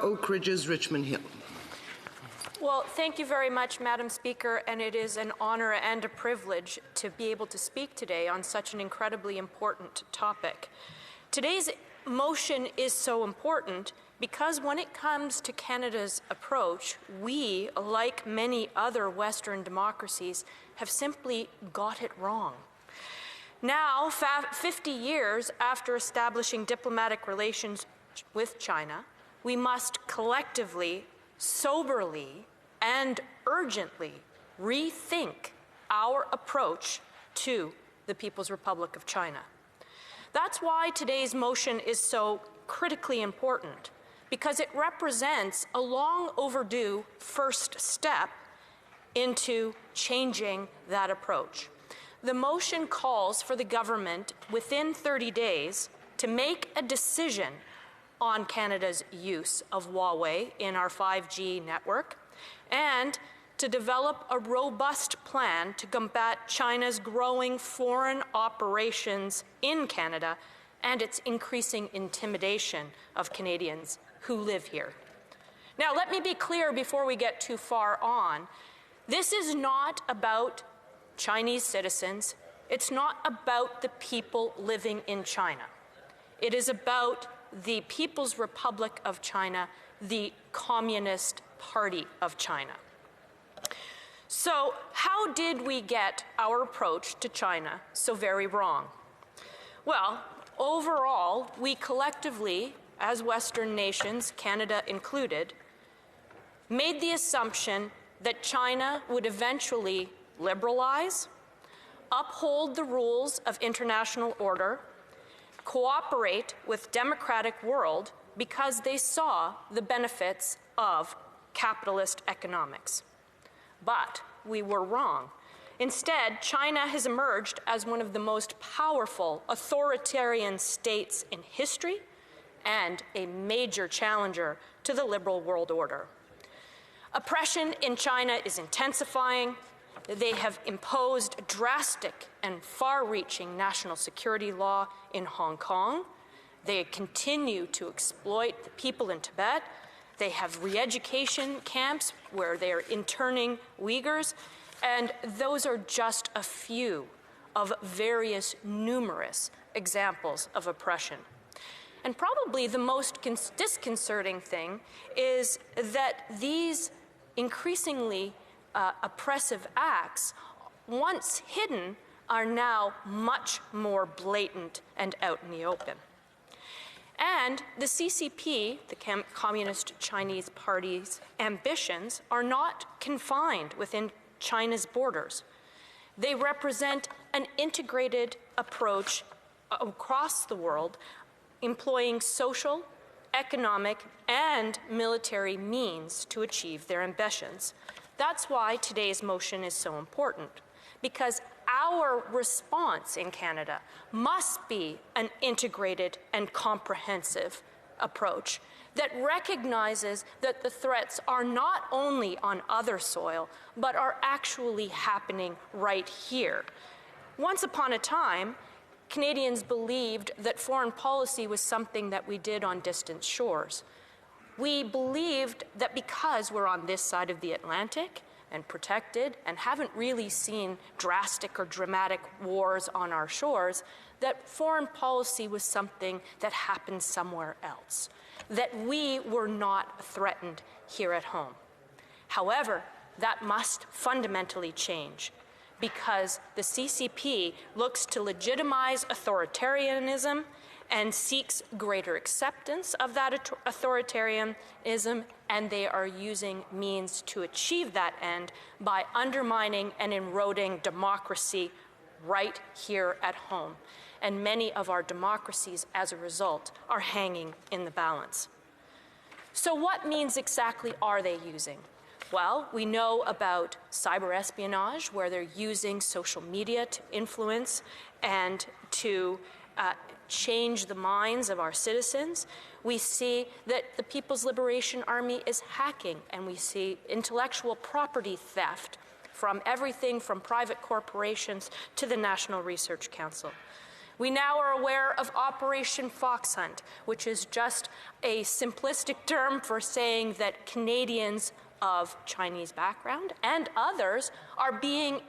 Oak Ridges, Richmond Hill. Well, thank you very much, Madam Speaker, and it is an honor and a privilege to be able to speak today on such an incredibly important topic. Today's motion is so important because when it comes to Canada's approach, we, like many other Western democracies, have simply got it wrong. Now, 50 years after establishing diplomatic relations with China, we must collectively, soberly, and urgently rethink our approach to the People's Republic of China. That's why today's motion is so critically important, because it represents a long overdue first step into changing that approach. The motion calls for the government within 30 days to make a decision on Canada's use of Huawei in our 5G network and to develop a robust plan to combat China's growing foreign operations in Canada and its increasing intimidation of Canadians who live here. Now, let me be clear before we get too far on. This is not about Chinese citizens. It's not about the people living in China. It is about the People's Republic of China, the Communist Party of China. So, how did we get our approach to China so very wrong? Well, overall, we collectively, as Western nations, Canada included, made the assumption that China would eventually liberalize, uphold the rules of international order, cooperate with democratic world because they saw the benefits of capitalist economics. But we were wrong. Instead, China has emerged as one of the most powerful authoritarian states in history and a major challenger to the liberal world order. Oppression in China is intensifying. They have imposed drastic and far-reaching national security law in Hong Kong. They continue to exploit the people in Tibet. They have re-education camps where they are interning Uyghurs, and those are just a few of various numerous examples of oppression. And probably the most disconcerting thing is that these increasingly oppressive acts, once hidden, are now much more blatant and out in the open. And the CCP, the Communist Chinese Party's ambitions, are not confined within China's borders. They represent an integrated approach across the world, employing social, economic, and military means to achieve their ambitions. That's why today's motion is so important, because our response in Canada must be an integrated and comprehensive approach that recognizes that the threats are not only on other soil, but are actually happening right here. Once upon a time, Canadians believed that foreign policy was something that we did on distant shores. We believed that because we're on this side of the Atlantic and protected and haven't really seen drastic or dramatic wars on our shores, that foreign policy was something that happened somewhere else, that we were not threatened here at home. However, that must fundamentally change, because the CCP looks to legitimize authoritarianism and seeks greater acceptance of that authoritarianism, and they are using means to achieve that end by undermining and eroding democracy right here at home. And many of our democracies, as a result, are hanging in the balance. So what means exactly are they using? Well, we know about cyber espionage, where they're using social media to influence and to change the minds of our citizens. We see that the People's Liberation Army is hacking, and we see intellectual property theft from everything from private corporations to the National Research Council. We now are aware of Operation Fox Hunt, which is just a simplistic term for saying that Canadians of Chinese background and others are being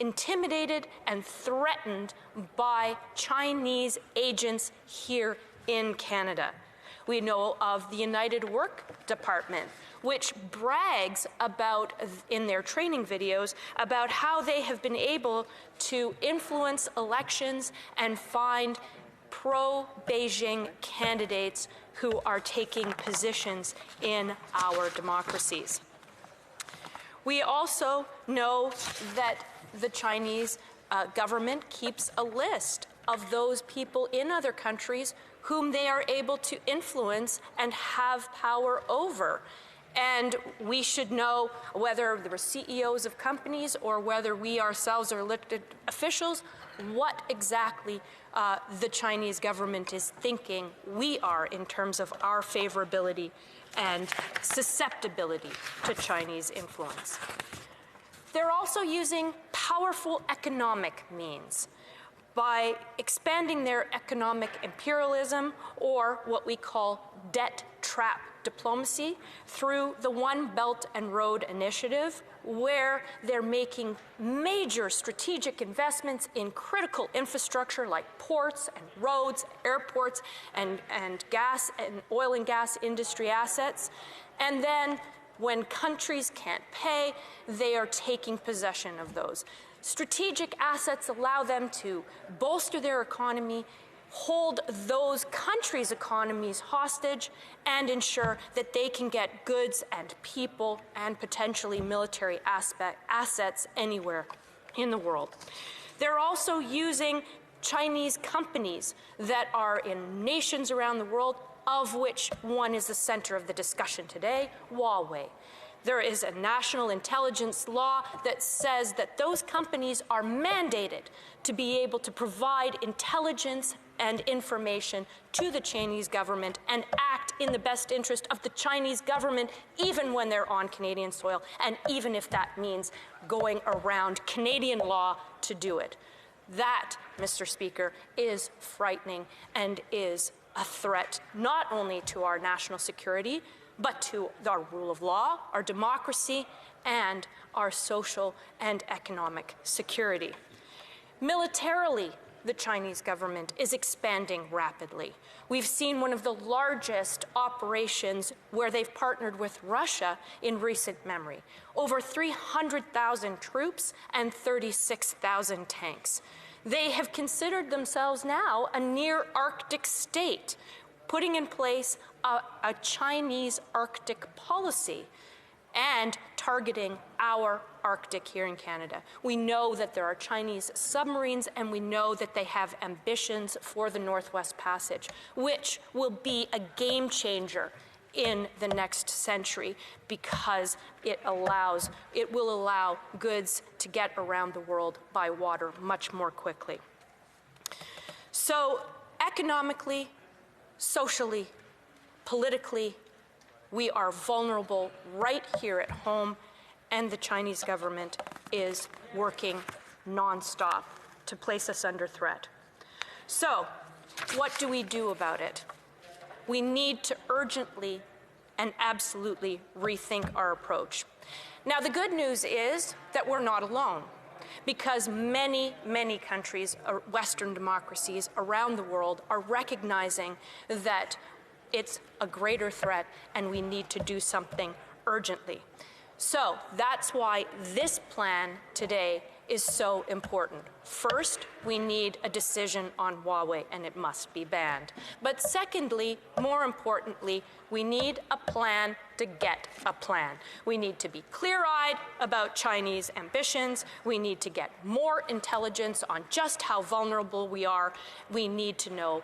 intimidated and threatened by Chinese agents here in Canada. We know of the United Work Department, which brags about, in their training videos, about how they have been able to influence elections and find pro-Beijing candidates who are taking positions in our democracies. We also know that the Chinese government keeps a list of those people in other countries whom they are able to influence and have power over. And we should know, whether they were CEOs of companies or whether we ourselves are elected officials, what exactly the Chinese government is thinking we are in terms of our favorability and susceptibility to Chinese influence. They're also using powerful economic means by expanding their economic imperialism, or what we call debt trap diplomacy, through the One Belt and Road Initiative, where they're making major strategic investments in critical infrastructure like ports and roads, airports, and gas and oil and gas industry assets. And then when countries can't pay, they are taking possession of those. Strategic assets allow them to bolster their economy, hold those countries' economies hostage, and ensure that they can get goods and people and potentially military assets anywhere in the world. They're also using Chinese companies that are in nations around the world, of which one is the center of the discussion today, Huawei. There is a national intelligence law that says that those companies are mandated to be able to provide intelligence and information to the Chinese government and act in the best interest of the Chinese government, even when they're on Canadian soil, and even if that means going around Canadian law to do it. That, Mr. Speaker, is frightening and is a threat not only to our national security, but to our rule of law, our democracy, and our social and economic security. Militarily, the Chinese government is expanding rapidly. We've seen one of the largest operations where they've partnered with Russia in recent memory. Over 300,000 troops and 36,000 tanks. They have considered themselves now a near-Arctic state, putting in place a Chinese Arctic policy and targeting our Arctic here in Canada. We know that there are Chinese submarines, and we know that they have ambitions for the Northwest Passage, which will be a game changer in the next century because it will allow goods to get around the world by water much more quickly. So economically, socially, politically, we are vulnerable right here at home, and the Chinese government is working nonstop to place us under threat. So, what do we do about it? We need to urgently and absolutely rethink our approach. Now, the good news is that we're not alone, because many, many countries, Western democracies around the world, are recognizing that it's a greater threat and we need to do something urgently. So that's why this plan today is so important. First, we need a decision on Huawei, and it must be banned. But secondly, more importantly, we need a plan to get a plan. We need to be clear-eyed about Chinese ambitions. We need to get more intelligence on just how vulnerable we are. We need to know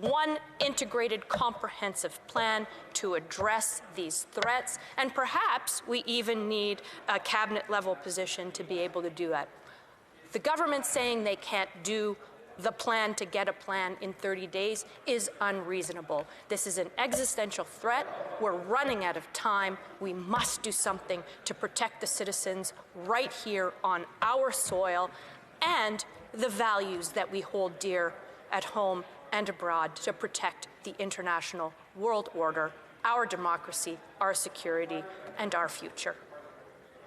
one integrated, comprehensive plan to address these threats, and perhaps we even need a cabinet-level position to be able to do that. The government saying they can't do the plan to get a plan in 30 days is unreasonable. This is an existential threat. We're running out of time. We must do something to protect the citizens right here on our soil and the values that we hold dear at home and abroad to protect the international world order, our democracy, our security, and our future.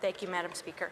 Thank you, Madam Speaker.